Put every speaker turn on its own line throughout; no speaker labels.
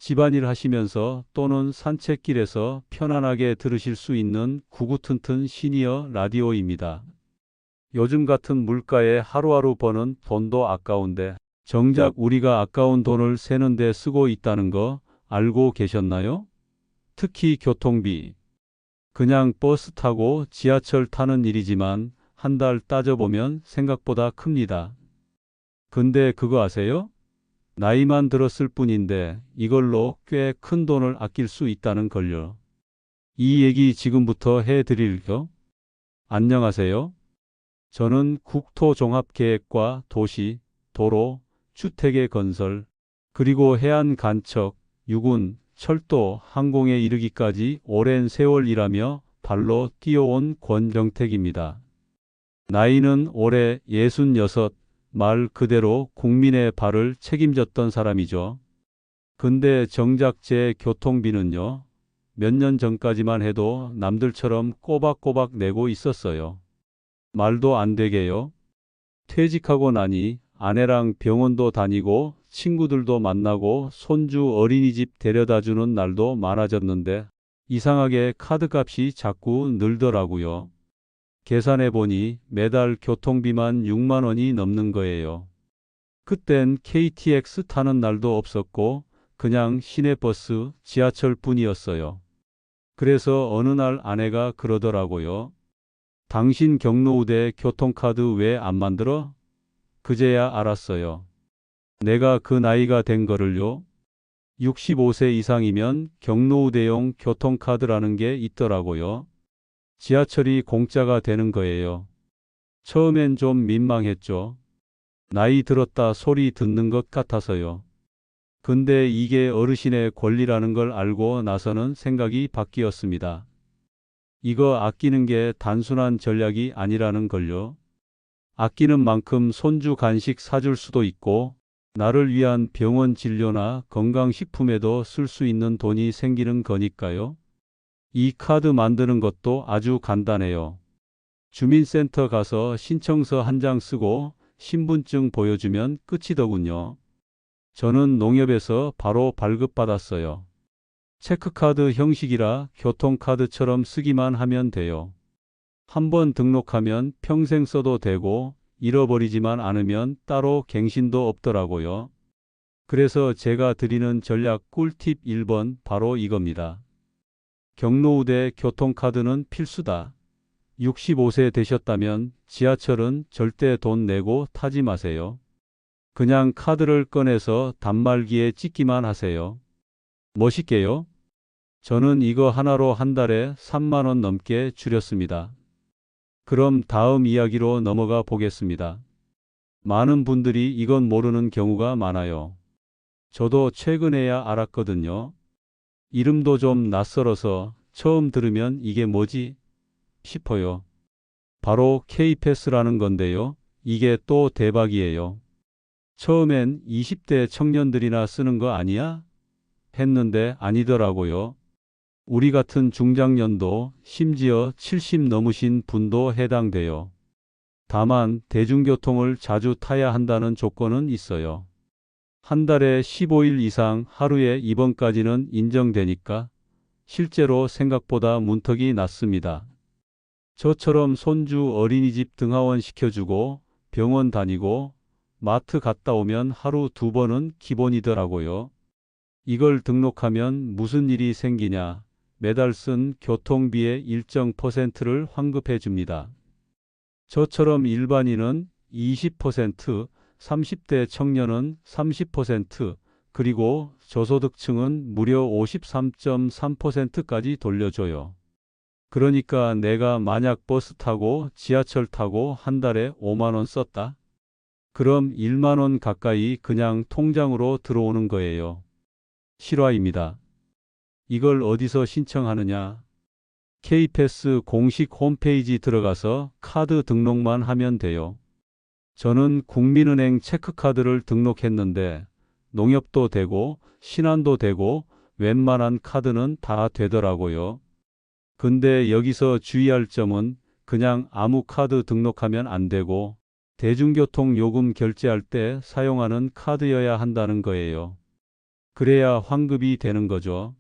집안일 하시면서 또는 산책길에서 편안하게 들으실 수 있는 구구튼튼 시니어 라디오입니다. 요즘 같은 물가에 하루하루 버는 돈도 아까운데 정작 우리가 아까운 돈을 세는 데 쓰고 있다는 거 알고 계셨나요? 특히 교통비. 그냥 버스 타고 지하철 타는 일이지만 한 달 따져보면 생각보다 큽니다. 근데 그거 아세요? 나이만 들었을 뿐인데 이걸로 꽤 큰 돈을 아낄 수 있다는 걸요. 이 얘기 지금부터 해드릴게요. 안녕하세요. 저는 국토종합계획과 도시, 도로, 주택의 건설, 그리고 해안 간척, 유군, 철도, 항공에 이르기까지 오랜 세월 일하며 발로 뛰어온 권정택입니다. 나이는 올해 66, 말 그대로 국민의 발을 책임졌던 사람이죠. 근데 정작 제 교통비는요, 몇 년 전까지만 해도 남들처럼 꼬박꼬박 내고 있었어요. 말도 안 되게요. 퇴직하고 나니 아내랑 병원도 다니고 친구들도 만나고 손주 어린이집 데려다주는 날도 많아졌는데 이상하게 카드값이 자꾸 늘더라고요. 계산해보니 매달 교통비만 6만 원이 넘는 거예요. 그땐 KTX 타는 날도 없었고 그냥 시내버스, 지하철 뿐이었어요. 그래서 어느 날 아내가 그러더라고요. 당신 경로우대 교통카드 왜 안 만들어? 그제야 알았어요. 내가 그 나이가 된 거를요. 65세 이상이면 경로우대용 교통카드라는 게 있더라고요. 지하철이 공짜가 되는 거예요. 처음엔 좀 민망했죠. 나이 들었다 소리 듣는 것 같아서요. 근데 이게 어르신의 권리라는 걸 알고 나서는 생각이 바뀌었습니다. 이거 아끼는 게 단순한 전략이 아니라는 걸요. 아끼는 만큼 손주 간식 사줄 수도 있고, 나를 위한 병원 진료나 건강식품에도 쓸 수 있는 돈이 생기는 거니까요. 이 카드 만드는 것도 아주 간단해요. 주민센터 가서 신청서 한 장 쓰고 신분증 보여주면 끝이더군요. 저는 농협에서 바로 발급받았어요. 체크카드 형식이라 교통카드처럼 쓰기만 하면 돼요. 한번 등록하면 평생 써도 되고 잃어버리지만 않으면 따로 갱신도 없더라고요. 그래서 제가 드리는 전략 꿀팁 1번 바로 이겁니다. 경로우대 교통카드는 필수다. 65세 되셨다면 지하철은 절대 돈 내고 타지 마세요. 그냥 카드를 꺼내서 단말기에 찍기만 하세요. 멋있게요? 저는 이거 하나로 한 달에 3만 원 넘게 줄였습니다. 그럼 다음 이야기로 넘어가 보겠습니다. 많은 분들이 이건 모르는 경우가 많아요. 저도 최근에야 알았거든요. 이름도 좀 낯설어서 처음 들으면 이게 뭐지? 싶어요. 바로 K패스라는 건데요. 이게 또 대박이에요. 처음엔 20대 청년들이나 쓰는 거 아니야? 했는데 아니더라고요. 우리 같은 중장년도 심지어 70 넘으신 분도 해당돼요. 다만 대중교통을 자주 타야 한다는 조건은 있어요. 한 달에 15일 이상 하루에 입원까지는 인정되니까 실제로 생각보다 문턱이 낮습니다. 저처럼 손주 어린이집 등하원 시켜주고 병원 다니고 마트 갔다 오면 하루 2번은 기본이더라고요. 이걸 등록하면 무슨 일이 생기냐? 매달 쓴 교통비의 일정 퍼센트를 환급해 줍니다. 저처럼 일반인은 20%, 30대 청년은 30%, 그리고 저소득층은 무려 53.3%까지 돌려줘요. 그러니까 내가 만약 버스 타고 지하철 타고 한 달에 5만 원 썼다? 그럼 1만 원 가까이 그냥 통장으로 들어오는 거예요. 실화입니다. 이걸 어디서 신청하느냐? K패스 공식 홈페이지 들어가서 카드 등록만 하면 돼요. 저는 국민은행 체크카드를 등록했는데 농협도 되고 신한도 되고 웬만한 카드는 다 되더라고요. 근데 여기서 주의할 점은 그냥 아무 카드 등록하면 안 되고 대중교통 요금 결제할 때 사용하는 카드여야 한다는 거예요. 그래야 환급이 되는 거죠.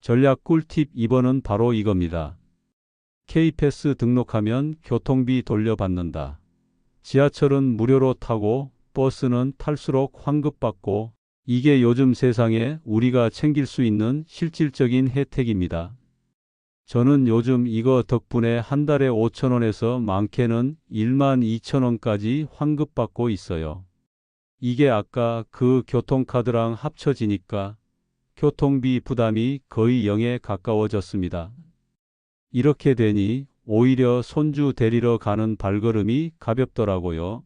전략 꿀팁 2번은 바로 이겁니다. K패스 등록하면 교통비 돌려받는다. 지하철은 무료로 타고 버스는 탈수록 환급받고 이게 요즘 세상에 우리가 챙길 수 있는 실질적인 혜택입니다. 저는 요즘 이거 덕분에 한 달에 5,000원에서 많게는 12,000원까지 환급받고 있어요. 이게 아까 그 교통카드랑 합쳐지니까 교통비 부담이 거의 0에 가까워졌습니다. 이렇게 되니 오히려 손주 데리러 가는 발걸음이 가볍더라고요.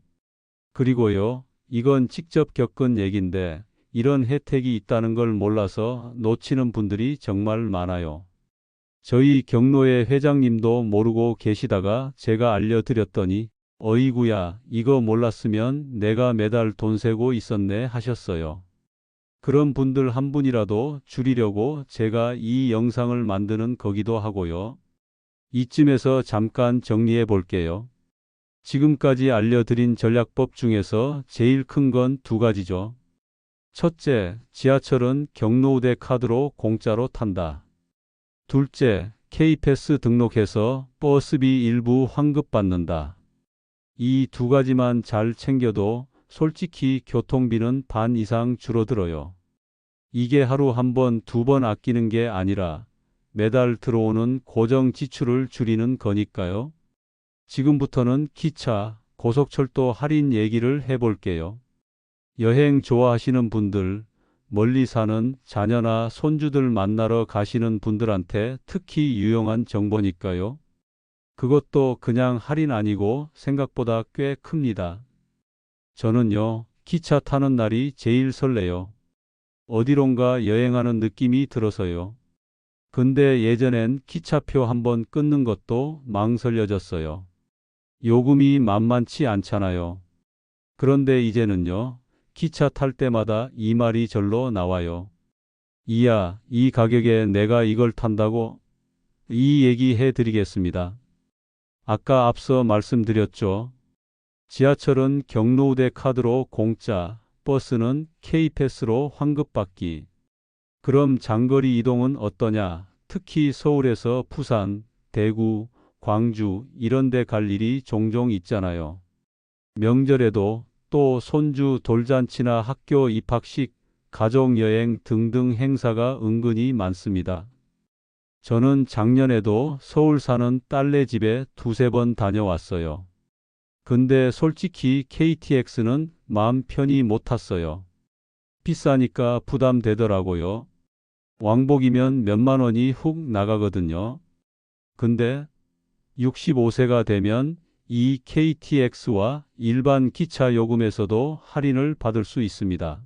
그리고요, 이건 직접 겪은 얘긴데 이런 혜택이 있다는 걸 몰라서 놓치는 분들이 정말 많아요. 저희 경로의 회장님도 모르고 계시다가 제가 알려드렸더니 어이구야, 이거 몰랐으면 내가 매달 돈 세고 있었네 하셨어요. 그런 분들 한 분이라도 줄이려고 제가 이 영상을 만드는 거기도 하고요. 이쯤에서 잠깐 정리해 볼게요. 지금까지 알려드린 전략법 중에서 제일 큰 건 두 가지죠. 첫째, 지하철은 경로우대 카드로 공짜로 탄다. 둘째, K패스 등록해서 버스비 일부 환급받는다. 이 두 가지만 잘 챙겨도 솔직히 교통비는 반 이상 줄어들어요. 이게 하루 한 번, 두 번 아끼는 게 아니라 매달 들어오는 고정 지출을 줄이는 거니까요. 지금부터는 기차, 고속철도 할인 얘기를 해볼게요. 여행 좋아하시는 분들, 멀리 사는 자녀나 손주들 만나러 가시는 분들한테 특히 유용한 정보니까요. 그것도 그냥 할인 아니고 생각보다 꽤 큽니다. 저는요, 기차 타는 날이 제일 설레요. 어디론가 여행하는 느낌이 들어서요. 근데 예전엔 기차표 한번 끊는 것도 망설여졌어요. 요금이 만만치 않잖아요. 그런데 이제는요, 기차 탈 때마다 이 말이 절로 나와요. 이야, 이 가격에 내가 이걸 탄다고? 이 얘기 해드리겠습니다. 아까 앞서 말씀드렸죠. 지하철은 경로우대 카드로 공짜, 버스는 K패스로 환급받기. 그럼 장거리 이동은 어떠냐? 특히 서울에서 부산, 대구, 광주 이런 데 갈 일이 종종 있잖아요. 명절에도 또 손주 돌잔치나 학교 입학식, 가족여행 등등 행사가 은근히 많습니다. 저는 작년에도 서울 사는 딸네 집에 두세 번 다녀왔어요. 근데 솔직히 KTX는 마음 편히 못 탔어요. 비싸니까 부담되더라고요. 왕복이면 몇만 원이 훅 나가거든요. 근데 65세가 되면 이 KTX와 일반 기차 요금에서도 할인을 받을 수 있습니다.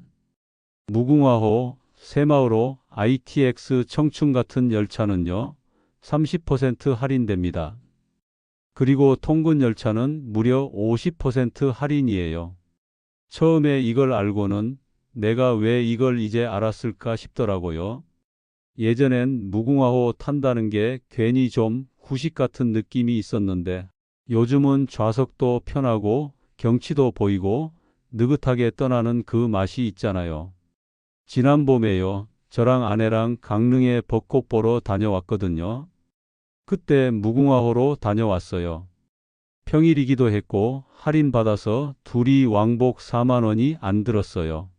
무궁화호, 새마을호, ITX 청춘 같은 열차는요, 30% 할인됩니다. 그리고 통근 열차는 무려 50% 할인이에요. 처음에 이걸 알고는 내가 왜 이걸 이제 알았을까 싶더라고요. 예전엔 무궁화호 탄다는 게 괜히 좀 후식 같은 느낌이 있었는데 요즘은 좌석도 편하고 경치도 보이고 느긋하게 떠나는 그 맛이 있잖아요. 지난 봄에요. 저랑 아내랑 강릉에 벚꽃 보러 다녀왔거든요. 그때 무궁화호로 다녀왔어요. 평일이기도 했고 할인받아서 둘이 왕복 4만 원이 안 들었어요.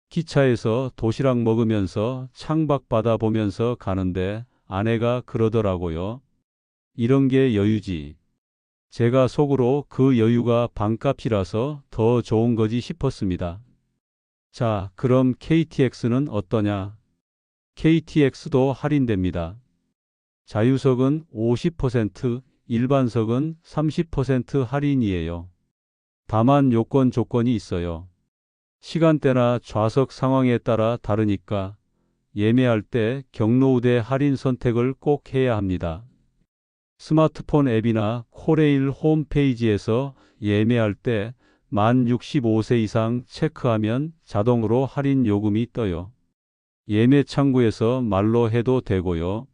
기차에서 도시락 먹으면서 창밖 바다 보면서 가는데 아내가 그러더라고요. 이런 게 여유지. 제가 속으로 그 여유가 반값이라서 더 좋은 거지 싶었습니다. 자, 그럼 KTX는 어떠냐? KTX도 할인됩니다. 자유석은 50%, 일반석은 30% 할인이에요. 다만 요건 조건이 있어요. 시간대나 좌석 상황에 따라 다르니까 예매할 때 경로우대 할인 선택을 꼭 해야 합니다. 스마트폰 앱이나 코레일 홈페이지에서 예매할 때 만 65세 이상 체크하면 자동으로 할인 요금이 떠요. 예매 창구에서 말로 해도 되고요.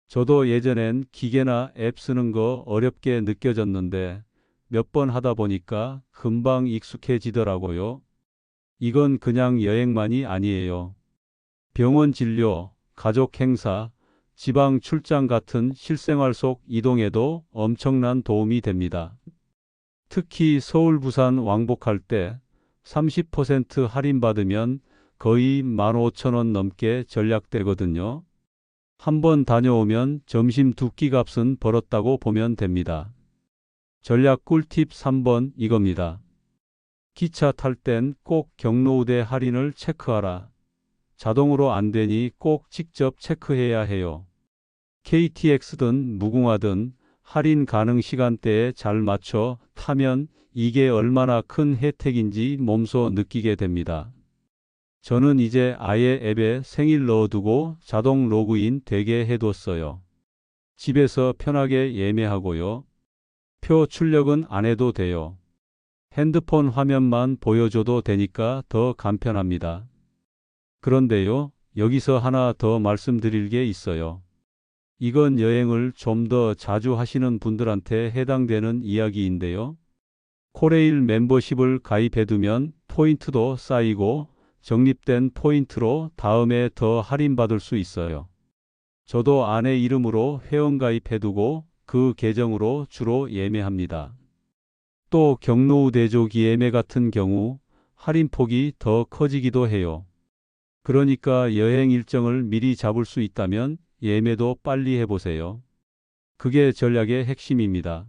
저도 예전엔 기계나 앱 쓰는 거 어렵게 느껴졌는데 몇 번 하다 보니까 금방 익숙해지더라고요. 이건 그냥 여행만이 아니에요. 병원 진료, 가족 행사, 지방 출장 같은 실생활 속 이동에도 엄청난 도움이 됩니다. 특히 서울 부산 왕복할 때 30% 할인받으면 거의 15,000원 넘게 절약되거든요. 한번 다녀오면 점심 두 끼 값은 벌었다고 보면 됩니다. 전략 꿀팁 3번 이겁니다. 기차 탈 땐 꼭 경로우대 할인을 체크하라. 자동으로 안 되니 꼭 직접 체크해야 해요. KTX든 무궁화든 할인 가능 시간대에 잘 맞춰 타면 이게 얼마나 큰 혜택인지 몸소 느끼게 됩니다. 저는 이제 아예 앱에 생일 넣어두고 자동 로그인 되게 해뒀어요. 집에서 편하게 예매하고요. 표 출력은 안 해도 돼요. 핸드폰 화면만 보여줘도 되니까 더 간편합니다. 그런데요, 여기서 하나 더 말씀드릴 게 있어요. 이건 여행을 좀 더 자주 하시는 분들한테 해당되는 이야기인데요. 코레일 멤버십을 가입해두면 포인트도 쌓이고 적립된 포인트로 다음에 더 할인받을 수 있어요. 저도 아내 이름으로 회원가입해두고 그 계정으로 주로 예매합니다. 또 경로우 대조기 예매 같은 경우 할인폭이 더 커지기도 해요. 그러니까 여행 일정을 미리 잡을 수 있다면 예매도 빨리 해보세요. 그게 전략의 핵심입니다.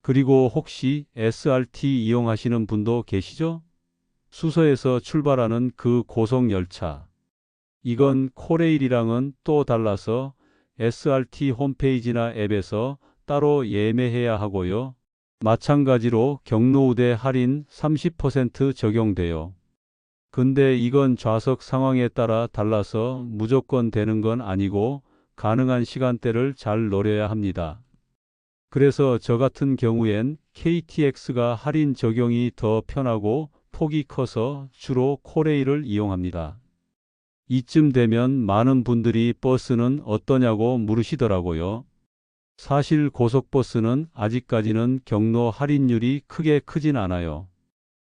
그리고 혹시 SRT 이용하시는 분도 계시죠? 수서에서 출발하는 그 고속열차. 이건 코레일이랑은 또 달라서 SRT 홈페이지나 앱에서 따로 예매해야 하고요. 마찬가지로 경로우대 할인 30% 적용돼요. 근데 이건 좌석 상황에 따라 달라서 무조건 되는 건 아니고 가능한 시간대를 잘 노려야 합니다. 그래서 저 같은 경우엔 KTX가 할인 적용이 더 편하고 폭이 커서 주로 코레일을 이용합니다. 이쯤 되면 많은 분들이 버스는 어떠냐고 물으시더라고요. 사실 고속버스는 아직까지는 경로 할인율이 크게 크진 않아요.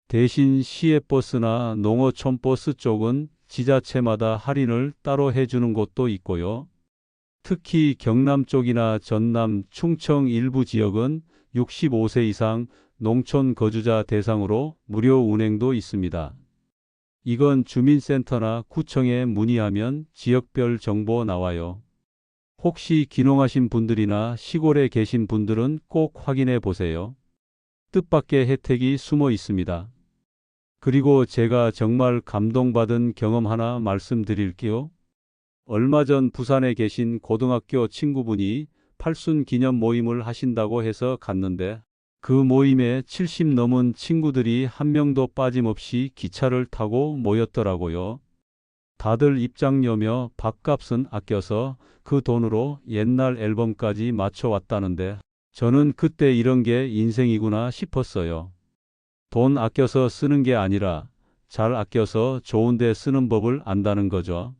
대신 시외버스나 농어촌 버스 쪽은 지자체마다 할인을 따로 해주는 곳도 있고요. 특히 경남 쪽이나 전남, 충청 일부 지역은 65세 이상 농촌 거주자 대상으로 무료 운행도 있습니다. 이건 주민센터나 구청에 문의하면 지역별 정보 나와요. 혹시 귀농하신 분들이나 시골에 계신 분들은 꼭 확인해 보세요. 뜻밖의 혜택이 숨어 있습니다. 그리고 제가 정말 감동받은 경험 하나 말씀드릴게요. 얼마 전 부산에 계신 고등학교 친구분이 팔순 기념 모임을 하신다고 해서 갔는데 그 모임에 70 넘은 친구들이 한 명도 빠짐없이 기차를 타고 모였더라고요. 다들 입장료며 밥값은 아껴서 그 돈으로 옛날 앨범까지 맞춰왔다는데 저는 그때 이런 게 인생이구나 싶었어요. 돈 아껴서 쓰는 게 아니라 잘 아껴서 좋은 데 쓰는 법을 안다는 거죠.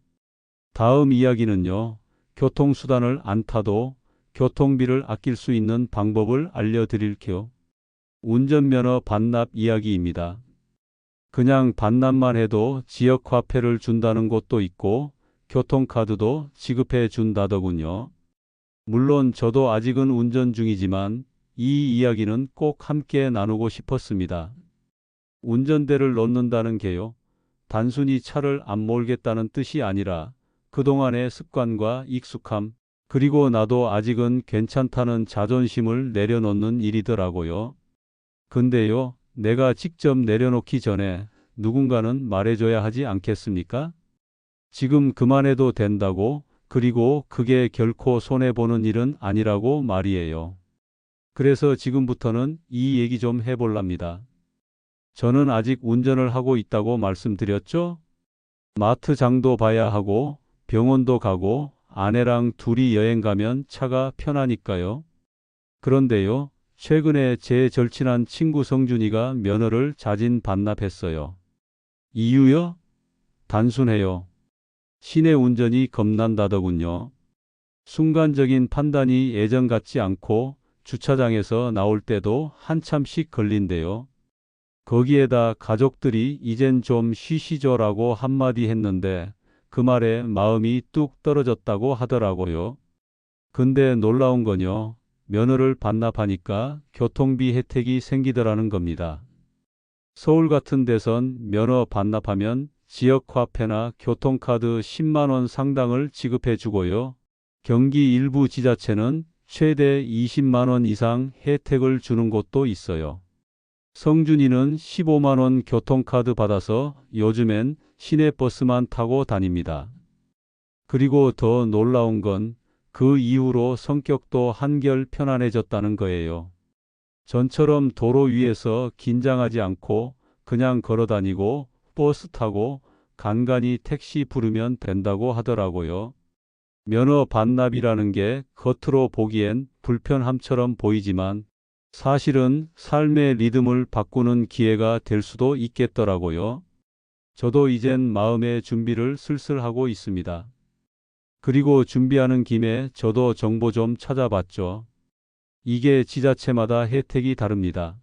다음 이야기는요. 교통수단을 안 타도 교통비를 아낄 수 있는 방법을 알려드릴게요. 운전면허 반납 이야기입니다. 그냥 반납만 해도 지역화폐를 준다는 곳도 있고 교통카드도 지급해 준다더군요. 물론 저도 아직은 운전 중이지만 이 이야기는 꼭 함께 나누고 싶었습니다. 운전대를 놓는다는 게요. 단순히 차를 안 몰겠다는 뜻이 아니라 그동안의 습관과 익숙함, 그리고 나도 아직은 괜찮다는 자존심을 내려놓는 일이더라고요. 근데요, 내가 직접 내려놓기 전에 누군가는 말해줘야 하지 않겠습니까? 지금 그만해도 된다고, 그리고 그게 결코 손해보는 일은 아니라고 말이에요. 그래서 지금부터는 이 얘기 좀 해볼랍니다. 저는 아직 운전을 하고 있다고 말씀드렸죠? 마트장도 봐야 하고 병원도 가고 아내랑 둘이 여행 가면 차가 편하니까요. 그런데요, 최근에 제 절친한 친구 성준이가 면허를 자진 반납했어요. 이유요? 단순해요. 시내 운전이 겁난다더군요. 순간적인 판단이 예전 같지 않고 주차장에서 나올 때도 한참씩 걸린대요. 거기에다 가족들이 이젠 좀 쉬시죠라고 한마디 했는데 그 말에 마음이 뚝 떨어졌다고 하더라고요. 근데 놀라운 건요. 면허를 반납하니까 교통비 혜택이 생기더라는 겁니다. 서울 같은 데선 면허 반납하면 지역화폐나 교통카드 10만 원 상당을 지급해 주고요. 경기 일부 지자체는 최대 20만 원 이상 혜택을 주는 곳도 있어요. 성준이는 15만 원 교통카드 받아서 요즘엔 시내버스만 타고 다닙니다. 그리고 더 놀라운 건 그 이후로 성격도 한결 편안해졌다는 거예요. 전처럼 도로 위에서 긴장하지 않고 그냥 걸어 다니고 버스 타고 간간히 택시 부르면 된다고 하더라고요. 면허 반납이라는 게 겉으로 보기엔 불편함처럼 보이지만 사실은 삶의 리듬을 바꾸는 기회가 될 수도 있겠더라고요. 저도 이젠 마음의 준비를 슬슬 하고 있습니다. 그리고 준비하는 김에 저도 정보 좀 찾아봤죠. 이게 지자체마다 혜택이 다릅니다.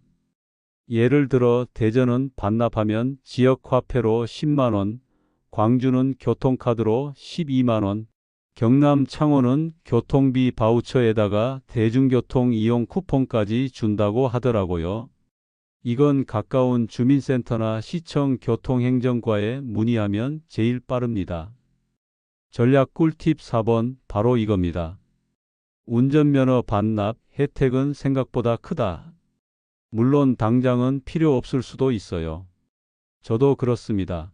예를 들어 대전은 반납하면 지역화폐로 10만 원, 광주는 교통카드로 12만 원, 경남 창원은 교통비 바우처에다가 대중교통 이용 쿠폰까지 준다고 하더라고요. 이건 가까운 주민센터나 시청 교통행정과에 문의하면 제일 빠릅니다. 전략 꿀팁 4번 바로 이겁니다. 운전면허 반납 혜택은 생각보다 크다. 물론 당장은 필요 없을 수도 있어요. 저도 그렇습니다.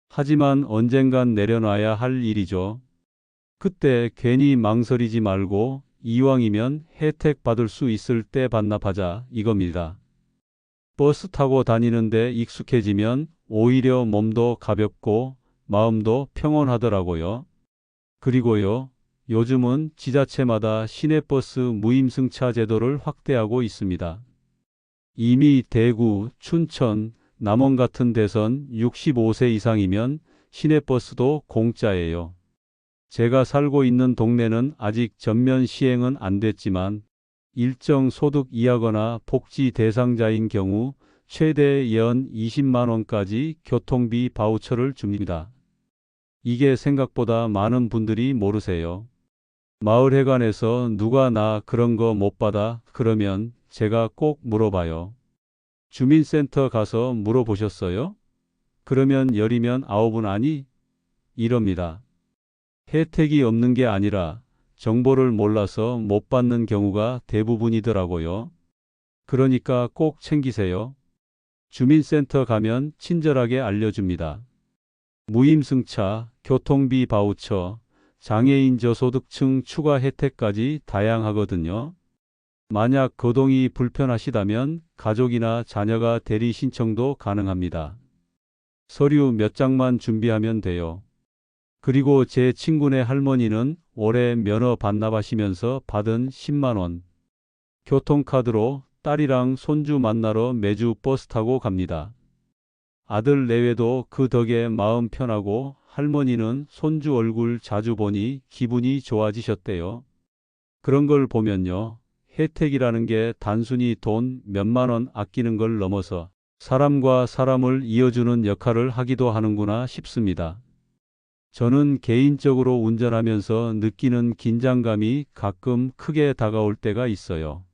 하지만 언젠간 내려놔야 할 일이죠. 그때 괜히 망설이지 말고 이왕이면 혜택 받을 수 있을 때 반납하자 이겁니다. 버스 타고 다니는데 익숙해지면 오히려 몸도 가볍고 마음도 평온하더라고요. 그리고요, 요즘은 지자체마다 시내버스 무임승차 제도를 확대하고 있습니다. 이미 대구, 춘천, 남원 같은 데선 65세 이상이면 시내버스도 공짜예요. 제가 살고 있는 동네는 아직 전면 시행은 안 됐지만 일정 소득 이하거나 복지 대상자인 경우 최대 연 20만 원까지 교통비 바우처를 줍니다. 이게 생각보다 많은 분들이 모르세요. 마을회관에서 누가 나 그런 거 못 받아? 그러면 제가 꼭 물어봐요. 주민센터 가서 물어보셨어요? 그러면 열이면 9은 아니? 이럽니다. 혜택이 없는 게 아니라 정보를 몰라서 못 받는 경우가 대부분이더라고요. 그러니까 꼭 챙기세요. 주민센터 가면 친절하게 알려줍니다. 무임승차, 교통비 바우처, 장애인 저소득층 추가 혜택까지 다양하거든요. 만약 거동이 불편하시다면 가족이나 자녀가 대리 신청도 가능합니다. 서류 몇 장만 준비하면 돼요. 그리고 제 친구네 할머니는 올해 면허 반납하시면서 받은 10만 원 교통카드로 딸이랑 손주 만나러 매주 버스 타고 갑니다. 아들 내외도 그 덕에 마음 편하고 할머니는 손주 얼굴 자주 보니 기분이 좋아지셨대요. 그런 걸 보면요. 혜택이라는 게 단순히 돈 몇만 원 아끼는 걸 넘어서 사람과 사람을 이어주는 역할을 하기도 하는구나 싶습니다. 저는 개인적으로 운전하면서 느끼는 긴장감이 가끔 크게 다가올 때가 있어요.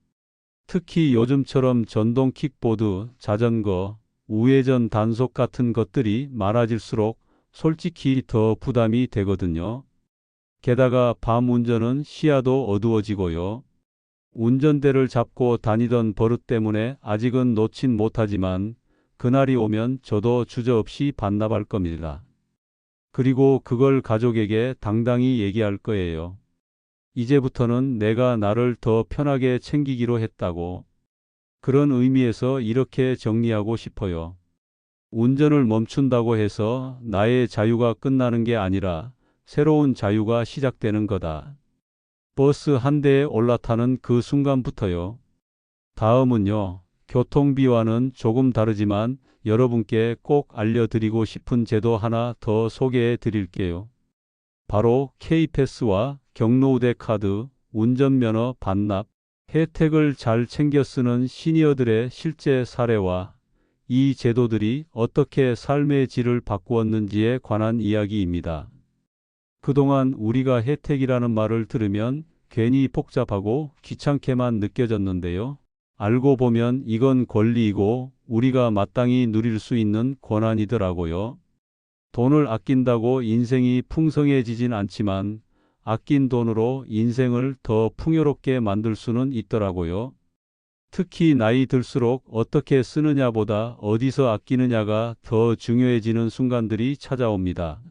특히 요즘처럼 전동 킥보드, 자전거, 우회전 단속 같은 것들이 많아질수록 솔직히 더 부담이 되거든요. 게다가 밤 운전은 시야도 어두워지고요. 운전대를 잡고 다니던 버릇 때문에 아직은 놓진 못하지만 그날이 오면 저도 주저없이 반납할 겁니다. 그리고 그걸 가족에게 당당히 얘기할 거예요. 이제부터는 내가 나를 더 편하게 챙기기로 했다고. 그런 의미에서 이렇게 정리하고 싶어요. 운전을 멈춘다고 해서 나의 자유가 끝나는 게 아니라 새로운 자유가 시작되는 거다. 버스 한 대에 올라타는 그 순간부터요. 다음은요. 교통비와는 조금 다르지만 여러분께 꼭 알려드리고 싶은 제도 하나 더 소개해 드릴게요. 바로 K패스와 경로우대 카드, 운전면허 반납, 혜택을 잘 챙겨 쓰는 시니어들의 실제 사례와 이 제도들이 어떻게 삶의 질을 바꾸었는지에 관한 이야기입니다. 그동안 우리가 혜택이라는 말을 들으면 괜히 복잡하고 귀찮게만 느껴졌는데요. 알고 보면 이건 권리이고 우리가 마땅히 누릴 수 있는 권한이더라고요. 돈을 아낀다고 인생이 풍성해지진 않지만 아낀 돈으로 인생을 더 풍요롭게 만들 수는 있더라고요. 특히 나이 들수록 어떻게 쓰느냐보다 어디서 아끼느냐가 더 중요해지는 순간들이 찾아옵니다.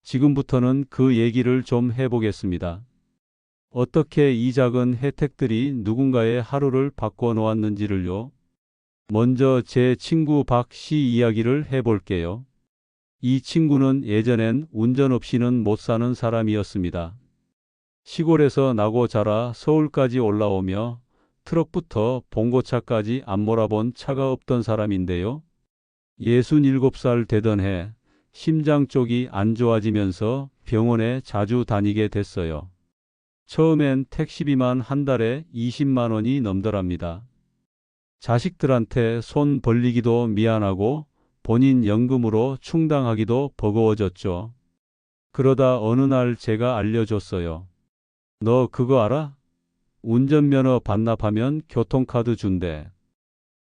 지금부터는 그 얘기를 좀 해보겠습니다. 어떻게 이 작은 혜택들이 누군가의 하루를 바꿔 놓았는지를요. 먼저 제 친구 박 씨 이야기를 해볼게요. 이 친구는 예전엔 운전 없이는 못 사는 사람이었습니다. 시골에서 나고 자라 서울까지 올라오며 트럭부터 봉고차까지 안 몰아본 차가 없던 사람인데요. 67살 되던 해 심장 쪽이 안 좋아지면서 병원에 자주 다니게 됐어요. 처음엔 택시비만 한 달에 20만 원이 넘더랍니다. 자식들한테 손 벌리기도 미안하고 본인 연금으로 충당하기도 버거워졌죠. 그러다 어느 날 제가 알려줬어요. 너 그거 알아? 운전면허 반납하면 교통카드 준대.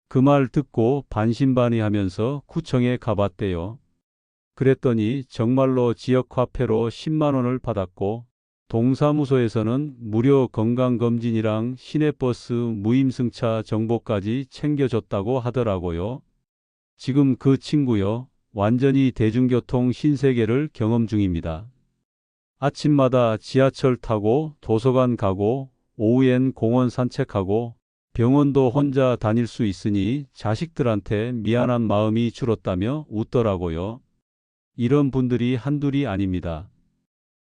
그 말 듣고 반신반의하면서 구청에 가봤대요. 그랬더니 정말로 지역화폐로 10만 원을 받았고 동사무소에서는 무료 건강검진이랑 시내버스 무임승차 정보까지 챙겨줬다고 하더라고요. 지금 그 친구요, 완전히 대중교통 신세계를 경험 중입니다. 아침마다 지하철 타고 도서관 가고 오후엔 공원 산책하고 병원도 혼자 다닐 수 있으니 자식들한테 미안한 마음이 줄었다며 웃더라고요. 이런 분들이 한둘이 아닙니다.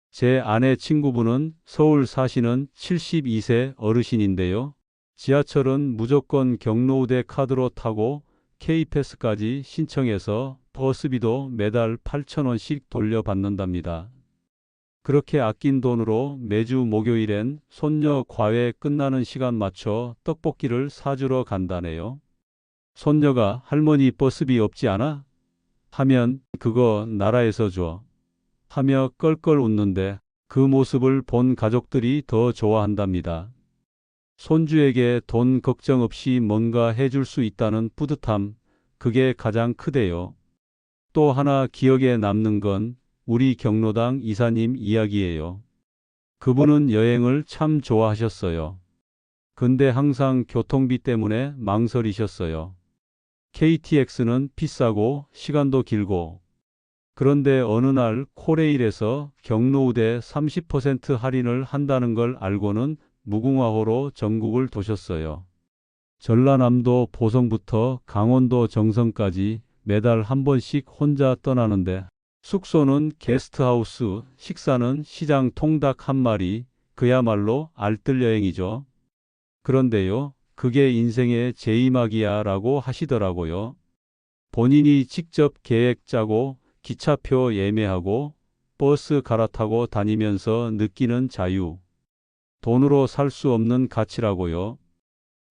제 아내 친구분은 서울 사시는 72세 어르신인데요. 지하철은 무조건 경로우대 카드로 타고 K패스까지 신청해서 버스비도 매달 8,000원씩 돌려받는답니다. 그렇게 아낀 돈으로 매주 목요일엔 손녀 과외 끝나는 시간 맞춰 떡볶이를 사주러 간다네요. 손녀가 할머니 버스비 없지 않아? 하면 그거 나라에서 줘. 하며 껄껄 웃는데 그 모습을 본 가족들이 더 좋아한답니다. 손주에게 돈 걱정 없이 뭔가 해줄 수 있다는 뿌듯함, 그게 가장 크대요. 또 하나 기억에 남는 건 우리 경로당 이사님 이야기예요. 그분은 여행을 참 좋아하셨어요. 근데 항상 교통비 때문에 망설이셨어요. KTX는 비싸고 시간도 길고. 그런데 어느 날 코레일에서 경로우대 30% 할인을 한다는 걸 알고는 무궁화호로 전국을 도셨어요. 전라남도 보성부터 강원도 정선까지 매달 한 번씩 혼자 떠나는데 숙소는 게스트하우스, 식사는 시장 통닭 한 마리, 그야말로 알뜰 여행이죠. 그런데요, 그게 인생의 제이막이야 라고 하시더라고요. 본인이 직접 계획 짜고 기차표 예매하고 버스 갈아타고 다니면서 느끼는 자유. 돈으로 살 수 없는 가치라고요.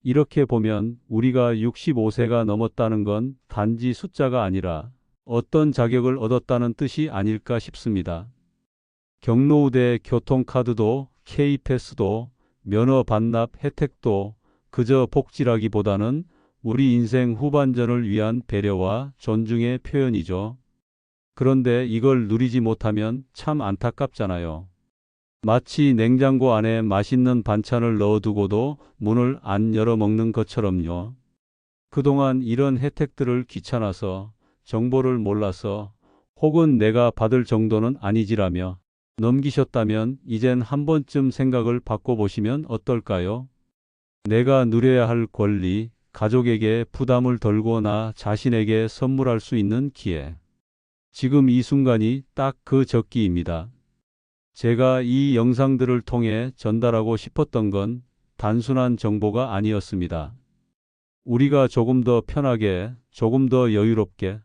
이렇게 보면 우리가 65세가 넘었다는 건 단지 숫자가 아니라 어떤 자격을 얻었다는 뜻이 아닐까 싶습니다. 경로우대 교통카드도 K패스도 면허 반납 혜택도 그저 복지라기보다는 우리 인생 후반전을 위한 배려와 존중의 표현이죠. 그런데 이걸 누리지 못하면 참 안타깝잖아요. 마치 냉장고 안에 맛있는 반찬을 넣어두고도 문을 안 열어 먹는 것처럼요. 그동안 이런 혜택들을 귀찮아서, 정보를 몰라서, 혹은 내가 받을 정도는 아니지라며 넘기셨다면 이젠 한 번쯤 생각을 바꿔보시면 어떨까요? 내가 누려야 할 권리, 가족에게 부담을 덜고 나 자신에게 선물할 수 있는 기회. 지금 이 순간이 딱 그 적기입니다. 제가 이 영상들을 통해 전달하고 싶었던 건 단순한 정보가 아니었습니다. 우리가 조금 더 편하게, 조금 더 여유롭게,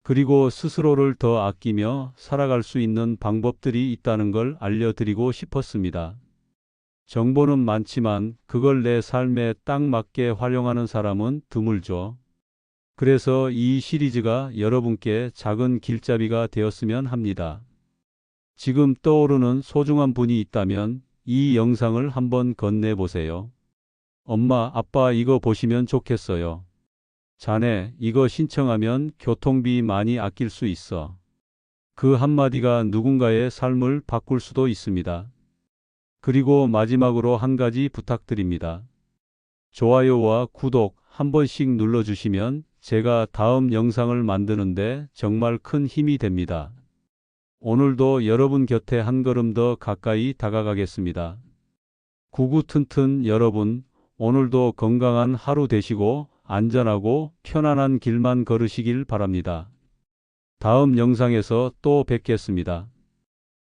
그리고 스스로를 더 아끼며 살아갈 수 있는 방법들이 있다는 걸 알려드리고 싶었습니다. 정보는 많지만 그걸 내 삶에 딱 맞게 활용하는 사람은 드물죠. 그래서 이 시리즈가 여러분께 작은 길잡이가 되었으면 합니다. 지금 떠오르는 소중한 분이 있다면 이 영상을 한번 건네보세요. 엄마, 아빠 이거 보시면 좋겠어요. 자네, 이거 신청하면 교통비 많이 아낄 수 있어. 그 한마디가 누군가의 삶을 바꿀 수도 있습니다. 그리고 마지막으로 한 가지 부탁드립니다. 좋아요와 구독 한 번씩 눌러주시면 제가 다음 영상을 만드는데 정말 큰 힘이 됩니다. 오늘도 여러분 곁에 한 걸음 더 가까이 다가가겠습니다. 구구튼튼 여러분, 오늘도 건강한 하루 되시고 안전하고 편안한 길만 걸으시길 바랍니다. 다음 영상에서 또 뵙겠습니다.